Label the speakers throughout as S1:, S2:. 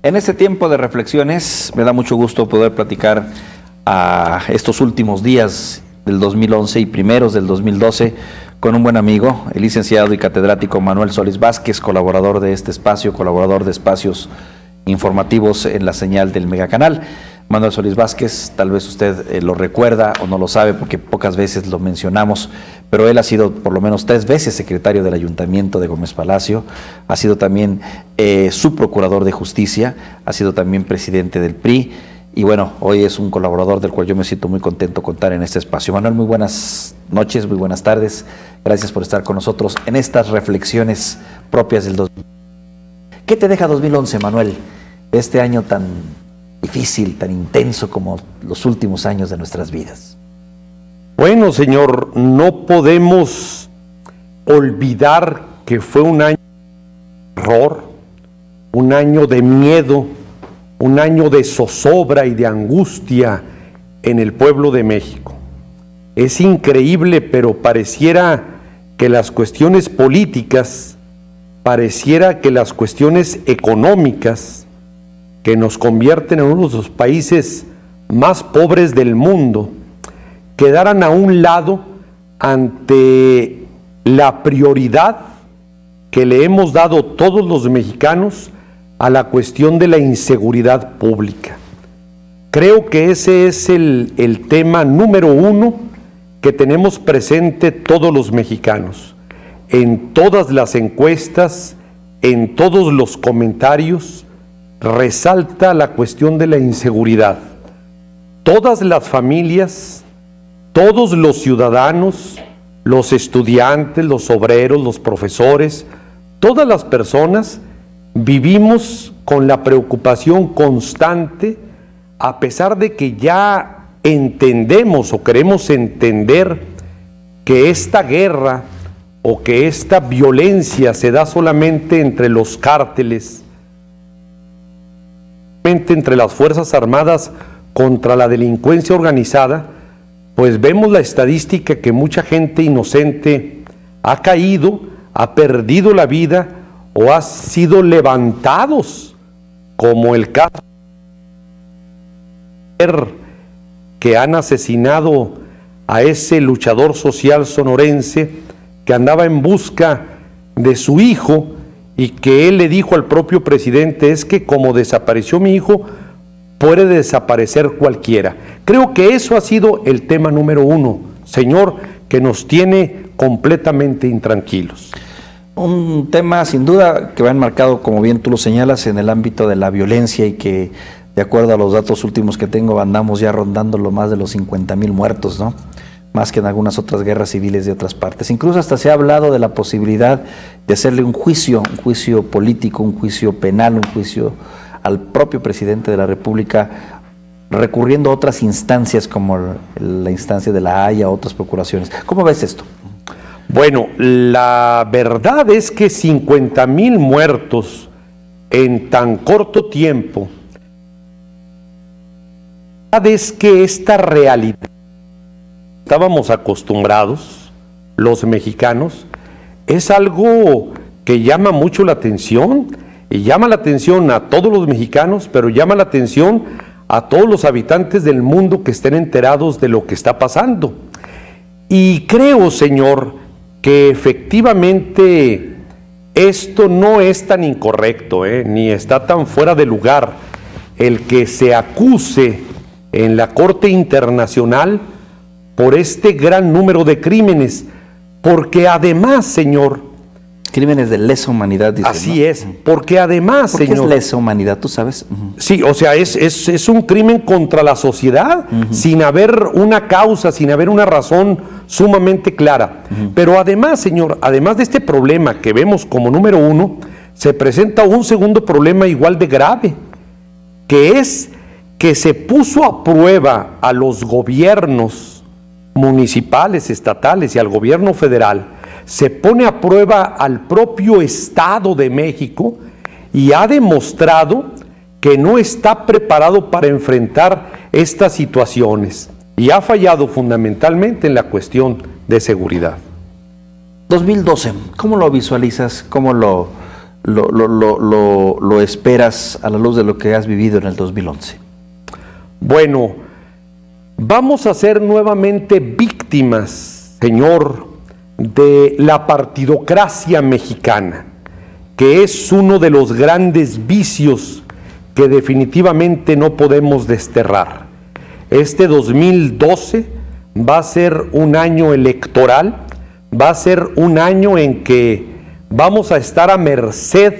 S1: En este tiempo de reflexiones me da mucho gusto poder platicar a estos últimos días del 2011 y primeros del 2012 con un buen amigo, el licenciado y catedrático Manuel Solís Vázquez, colaborador de este espacio, colaborador de espacios informativos en la señal del Megacanal. Manuel Solís Vázquez, tal vez usted lo recuerda o no lo sabe porque pocas veces lo mencionamos, pero él ha sido por lo menos 3 veces secretario del Ayuntamiento de Gómez Palacio, ha sido también su procurador de justicia, ha sido también presidente del PRI y bueno, hoy es un colaborador del cual yo me siento muy contento contar en este espacio. Manuel, muy buenas noches, muy buenas tardes, gracias por estar con nosotros en estas reflexiones propias del 2011. ¿Qué te deja 2011, Manuel? Este año tan difícil, tan intenso como los últimos años de nuestras vidas.
S2: Bueno, señor, no podemos olvidar que fue un año de terror, un año de miedo, un año de zozobra y de angustia en el pueblo de México. Es increíble, pero pareciera que las cuestiones políticas, pareciera que las cuestiones económicas, que nos convierten en uno de los países más pobres del mundo, quedaran a un lado ante la prioridad que le hemos dado todos los mexicanos a la cuestión de la inseguridad pública. Creo que ese es el tema número 1 que tenemos presente todos los mexicanos. En todas las encuestas, en todos los comentarios, resalta la cuestión de la inseguridad. Todas las familias, todos los ciudadanos, los estudiantes, los obreros, los profesores, todas las personas vivimos con la preocupación constante, a pesar de que ya entendemos o queremos entender que esta guerra o que esta violencia se da solamente entre los cárteles, entre las Fuerzas Armadas contra la delincuencia organizada, pues vemos la estadística que mucha gente inocente ha caído, ha perdido la vida o ha sido levantados, como el caso que han asesinado a ese luchador social sonorense que andaba en busca de su hijo y que él le dijo al propio presidente, es que como desapareció mi hijo, puede desaparecer cualquiera. Creo que eso ha sido el tema número 1, señor, que nos tiene completamente intranquilos.
S1: Un tema sin duda que va enmarcado, como bien tú lo señalas, en el ámbito de la violencia y que, de acuerdo a los datos últimos que tengo, andamos ya rondando lo más de los 50,000 muertos, ¿no? Más que en algunas otras guerras civiles de otras partes. Incluso hasta se ha hablado de la posibilidad de hacerle un juicio político, un juicio penal, un juicio al propio presidente de la República, recurriendo a otras instancias como la instancia de la Haya, otras procuraciones. ¿Cómo ves esto?
S2: Bueno, la verdad es que 50,000 muertos en tan corto tiempo, la verdad es que esta realidad estábamos acostumbrados, los mexicanos, es algo que llama mucho la atención, y llama la atención a todos los mexicanos, pero llama la atención a todos los habitantes del mundo que estén enterados de lo que está pasando. Y creo, señor, que efectivamente esto no es tan incorrecto, ni está tan fuera de lugar el que se acuse en la Corte Internacional por este gran número de crímenes, porque además, señor,
S1: crímenes de lesa humanidad, dice.
S2: Así es, porque además,
S1: ¿por qué
S2: señor,
S1: es lesa humanidad, tú sabes?
S2: Sí, o sea, es un crimen contra la sociedad, sin haber una causa, sin haber una razón sumamente clara. Pero además, señor, además de este problema que vemos como número 1, se presenta un segundo problema igual de grave, que es que se puso a prueba a los gobiernos municipales, estatales y al gobierno federal, se pone a prueba al propio Estado de México y ha demostrado que no está preparado para enfrentar estas situaciones y ha fallado fundamentalmente en la cuestión de seguridad.
S1: 2012, ¿cómo lo visualizas? ¿Cómo lo lo esperas a la luz de lo que has vivido en el 2011?
S2: Bueno, vamos a ser nuevamente víctimas, señor, de la partidocracia mexicana, que es uno de los grandes vicios que definitivamente no podemos desterrar. Este 2012 va a ser un año electoral, va a ser un año en que vamos a estar a merced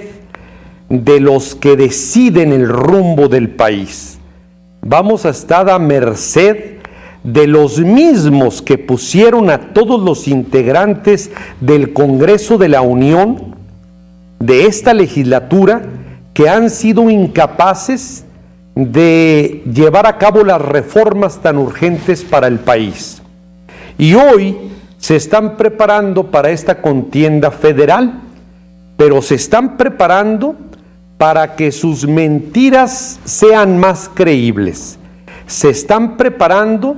S2: de los que deciden el rumbo del país. Vamos a estar a merced de los mismos que pusieron a todos los integrantes del Congreso de la Unión de esta legislatura, que han sido incapaces de llevar a cabo las reformas tan urgentes para el país. Y hoy se están preparando para esta contienda federal, pero se están preparando para que sus mentiras sean más creíbles. Se están preparando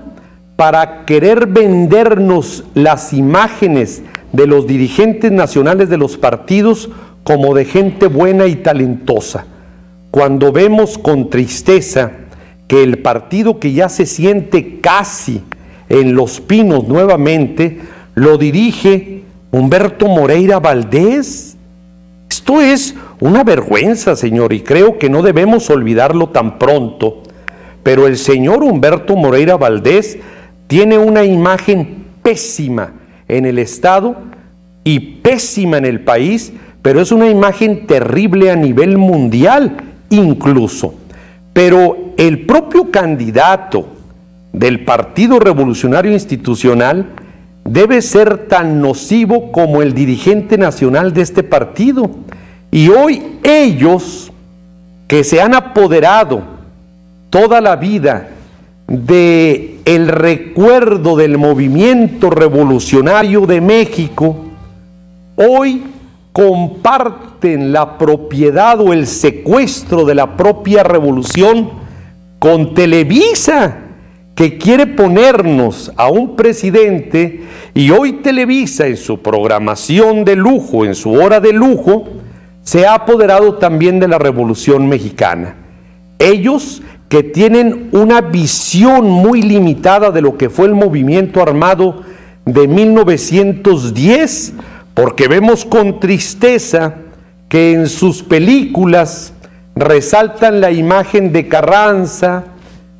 S2: para querer vendernos las imágenes de los dirigentes nacionales de los partidos como de gente buena y talentosa, cuando vemos con tristeza que el partido que ya se siente casi en Los Pinos nuevamente, lo dirige Humberto Moreira Valdés. Esto es una vergüenza, señor, y creo que no debemos olvidarlo tan pronto, pero el señor Humberto Moreira Valdés tiene una imagen pésima en el Estado y pésima en el país, pero es una imagen terrible a nivel mundial incluso. Pero el propio candidato del Partido Revolucionario Institucional debe ser tan nocivo como el dirigente nacional de este partido. Y hoy ellos, que se han apoderado toda la vida de el recuerdo del movimiento revolucionario de México, hoy comparten la propiedad o el secuestro de la propia revolución con Televisa, que quiere ponernos a un presidente, y hoy Televisa en su programación de lujo, en su hora de lujo, se ha apoderado también de la Revolución Mexicana. Ellos que tienen una visión muy limitada de lo que fue el movimiento armado de 1910, porque vemos con tristeza que en sus películas resaltan la imagen de Carranza,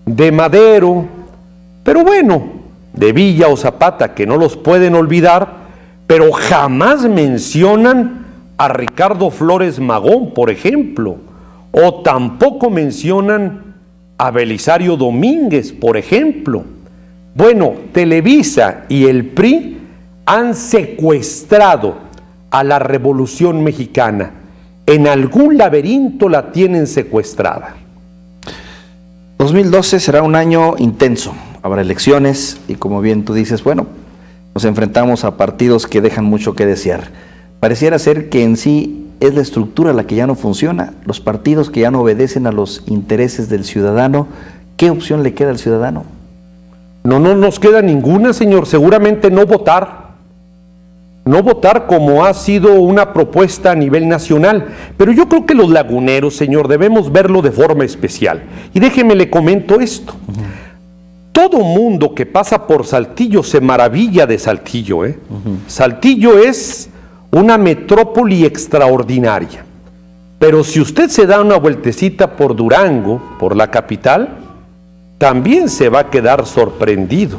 S2: de Madero, pero bueno, de Villa o Zapata, que no los pueden olvidar, pero jamás mencionan a Ricardo Flores Magón, por ejemplo, o tampoco mencionan a Belisario Domínguez, por ejemplo. Bueno, Televisa y el PRI han secuestrado a la Revolución Mexicana. En algún laberinto la tienen secuestrada.
S1: 2012 será un año intenso. Habrá elecciones y, como bien tú dices, bueno, nos enfrentamos a partidos que dejan mucho que desear. Pareciera ser que en sí es la estructura la que ya no funciona, los partidos que ya no obedecen a los intereses del ciudadano. ¿Qué opción le queda al ciudadano?
S2: No nos queda ninguna, señor. Seguramente no votar. No votar, como ha sido una propuesta a nivel nacional. Pero yo creo que los laguneros, señor, debemos verlo de forma especial. Y déjeme le comento esto. Todo mundo que pasa por Saltillo se maravilla de Saltillo, Saltillo es una metrópoli extraordinaria. Pero si usted se da una vueltecita por Durango, por la capital, también se va a quedar sorprendido.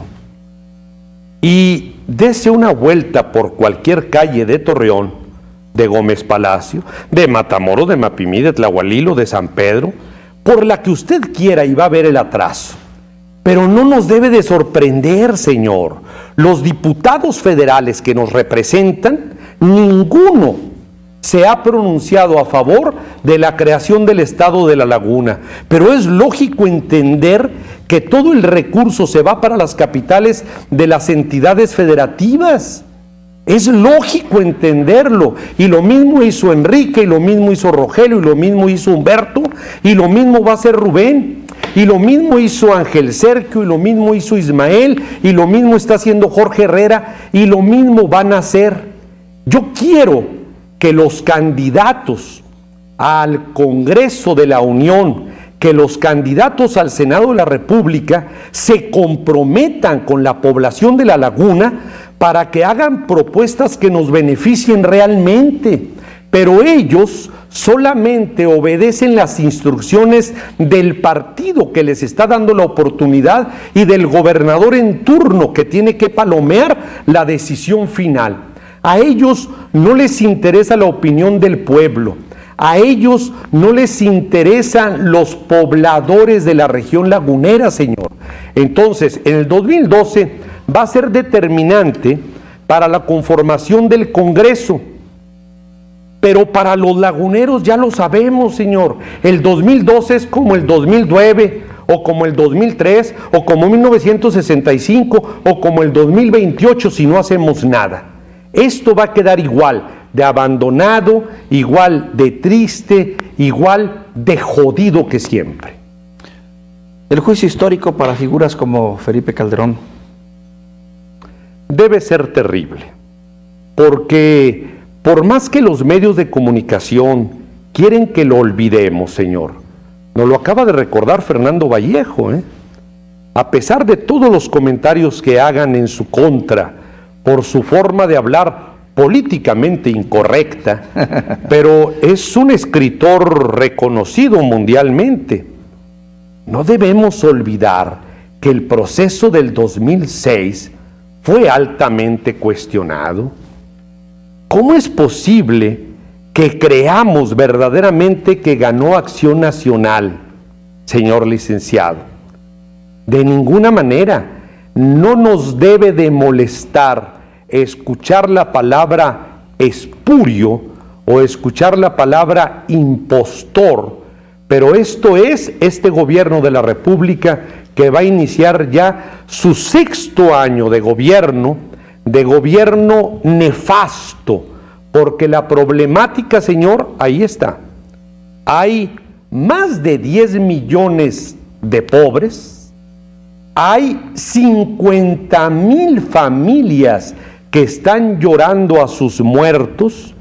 S2: Y dése una vuelta por cualquier calle de Torreón, de Gómez Palacio, de Matamoros, de Mapimí, de Tlahualilo, de San Pedro, por la que usted quiera, y va a ver el atraso. Pero no nos debe de sorprender, señor. Los diputados federales que nos representan, ninguno se ha pronunciado a favor de la creación del Estado de la Laguna. Pero es lógico entender que todo el recurso se va para las capitales de las entidades federativas. Es lógico entenderlo. Y lo mismo hizo Enrique, y lo mismo hizo Rogelio, y lo mismo hizo Humberto, y lo mismo va a hacer Rubén, y lo mismo hizo Ángel Sergio, y lo mismo hizo Ismael, y lo mismo está haciendo Jorge Herrera, y lo mismo van a hacer. Yo quiero que los candidatos al Congreso de la Unión, que los candidatos al Senado de la República se comprometan con la población de La Laguna para que hagan propuestas que nos beneficien realmente. Pero ellos solamente obedecen las instrucciones del partido que les está dando la oportunidad y del gobernador en turno que tiene que palomear la decisión final. A ellos no les interesa la opinión del pueblo. A ellos no les interesan los pobladores de la región lagunera, señor. Entonces, en el 2012 va a ser determinante para la conformación del Congreso. Pero para los laguneros ya lo sabemos, señor. El 2012 es como el 2009, o como el 2003, o como 1965, o como el 2028 si no hacemos nada. Esto va a quedar igual de abandonado, igual de triste, igual de jodido que siempre.
S1: El juicio histórico para figuras como Felipe Calderón
S2: debe ser terrible, porque por más que los medios de comunicación quieren que lo olvidemos, señor, nos lo acaba de recordar Fernando Vallejo, a pesar de todos los comentarios que hagan en su contra, por su forma de hablar políticamente incorrecta, pero es un escritor reconocido mundialmente. No debemos olvidar que el proceso del 2006 fue altamente cuestionado. ¿Cómo es posible que creamos verdaderamente que ganó Acción Nacional, señor licenciado? De ninguna manera. No nos debe de molestar escuchar la palabra espurio o escuchar la palabra impostor, pero esto es este gobierno de la República que va a iniciar ya su 6º año de gobierno nefasto, porque la problemática, señor, ahí está. Hay más de 10 millones de pobres, hay 50,000 familias que están llorando a sus muertos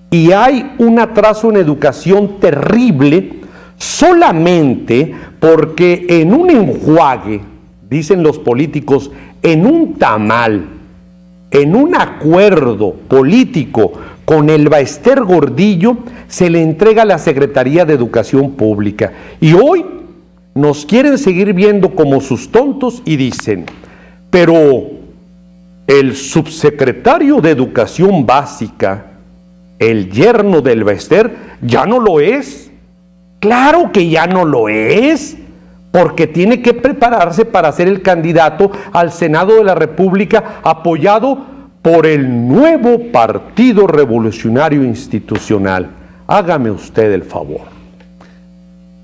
S2: y hay un atraso en educación terrible solamente porque en un enjuague, dicen los políticos, en un tamal, en un acuerdo político con el Baester Gordillo, se le entrega a la Secretaría de Educación Pública. Y hoy nos quieren seguir viendo como sus tontos y dicen, pero el subsecretario de Educación Básica, el yerno del Baester, ya no lo es. Claro que ya no lo es, porque tiene que prepararse para ser el candidato al Senado de la República apoyado por el nuevo Partido Revolucionario Institucional. Hágame usted el favor.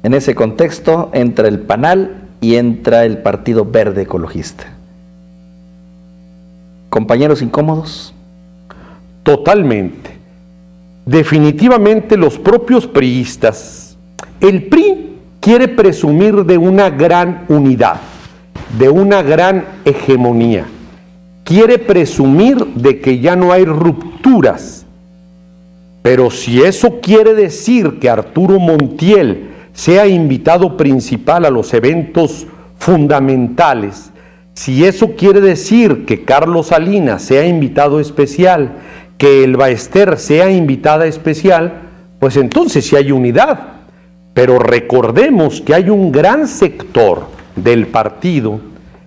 S1: En ese contexto entra el PANAL y entra el Partido Verde Ecologista. ¿Compañeros incómodos?
S2: Totalmente. Definitivamente los propios priistas. El PRI quiere presumir de una gran unidad, de una gran hegemonía. Quiere presumir de que ya no hay rupturas. Pero si eso quiere decir que Arturo Montiel sea invitado principal a los eventos fundamentales, si eso quiere decir que Carlos Salinas sea invitado especial, que el Baester sea invitada especial, pues entonces sí hay unidad. Pero recordemos que hay un gran sector del partido,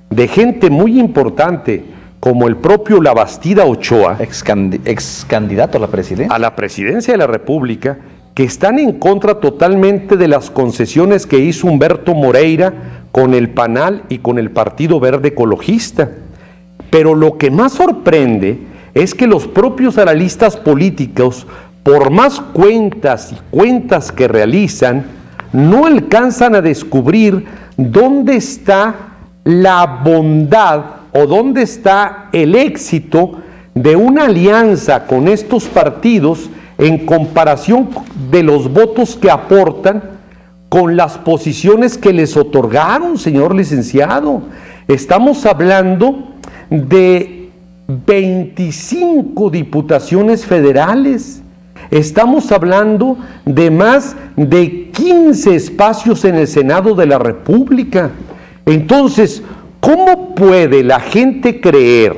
S2: de gente muy importante, como el propio Labastida Ochoa,
S1: ex candidato a la presidencia
S2: de la República, que están en contra totalmente de las concesiones que hizo Humberto Moreira con el PANAL y con el Partido Verde Ecologista. Pero lo que más sorprende es que los propios analistas políticos, por más cuentas y cuentas que realizan, no alcanzan a descubrir dónde está la bondad o dónde está el éxito de una alianza con estos partidos en comparación de los votos que aportan con las posiciones que les otorgaron, señor licenciado. Estamos hablando de 25 diputaciones federales, Estamos hablando de más de 15 espacios en el Senado de la República. Entonces, ¿cómo puede la gente creer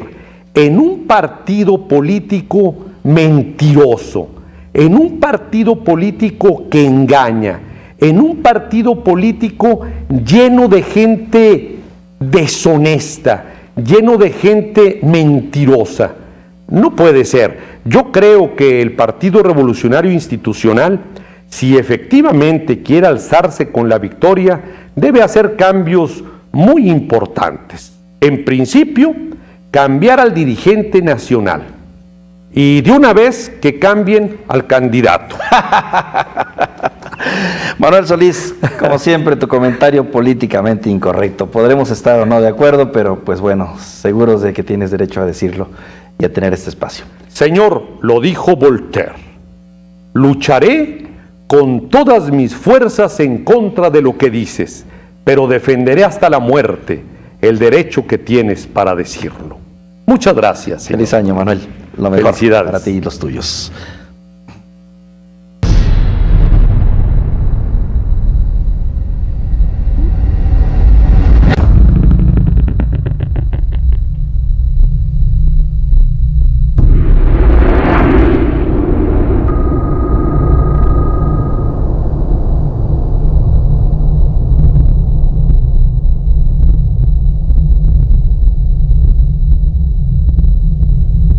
S2: en un partido político mentiroso, en un partido político que engaña, en un partido político lleno de gente deshonesta, lleno de gente mentirosa? No puede ser. Yo creo que el Partido Revolucionario Institucional, si efectivamente quiere alzarse con la victoria, debe hacer cambios muy importantes. En principio, cambiar al dirigente nacional. Y de una vez que cambien al candidato.
S1: Manuel Solís, como siempre, tu comentario políticamente incorrecto. Podremos estar o no de acuerdo, pero pues bueno, seguros de que tienes derecho a decirlo y a tener este espacio.
S2: Señor, lo dijo Voltaire, lucharé con todas mis fuerzas en contra de lo que dices, pero defenderé hasta la muerte el derecho que tienes para decirlo. Muchas gracias, señor.
S1: Feliz año, Manuel. Lo mejor
S2: Felicidades
S1: para ti y los tuyos.